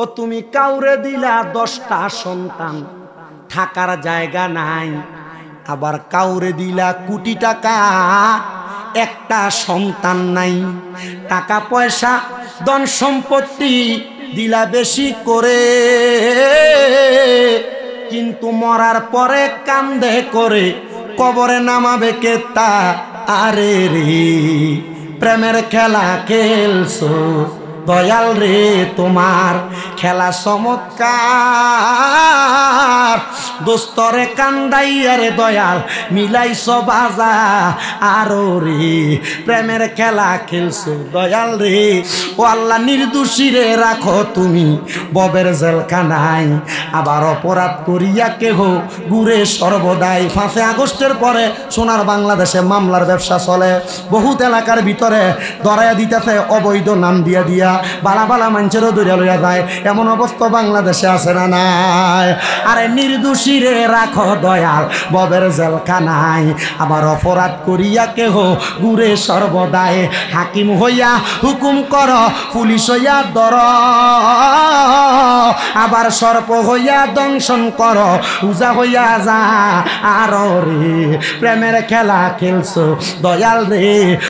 ও তুমি কাউরে দিলা 10টা সন্তান, থাকার জায়গা নাই। আবার কাউরে দিলা কোটি টাকা, একটা সন্তান নাই। টাকা পয়সা ধন সম্পত্তি দিলা বেশি করে, কিন্তু মরার পরে কান্দে করে কবরে নামাবে কে তা? আরে রে প্রেমের খেলা খেলছো দয়াল রে, তোমার খেলা চমৎকার। দোস্তরে কান্দাইয়া রে দয়াল মিলাইছ বাজা আরো রে, প্রেমের খেলা খেলছো দয়াল রে। ও আল্লাহ নির্দোষী রে রাখো তুমি ববের জেলখানায়, আবার অপরাধ করিয়া কেহ ঘুরে সর্বদাই। 5 আগস্টের পরে সোনার বাংলাদেশে মামলার ব্যবসা চলে, বহুত এলাকার ভিতরে ধরাইয়া দিতেছে অবৈধ নাম দিয়া দিয়া, বালা বালা মানুষেরও দৌড়িয়া লইয়া যায়। এমন অবস্থা বাংলাদেশে আছে না নাই? আরে নির্দোষী রে রাখো দয়াল ববের জেলখানায়, আবার অপরাধ করিয়া কেহ ঘুরে সর্বদাই। হাকিম হইয়া হুকুম কর, পুলিশ হইয়া ধর, আবার সর্প হইয়া দংশন কর, উজা হইয়া যা আর রে, প্রেমের খেলা খেলছো দয়াল রে।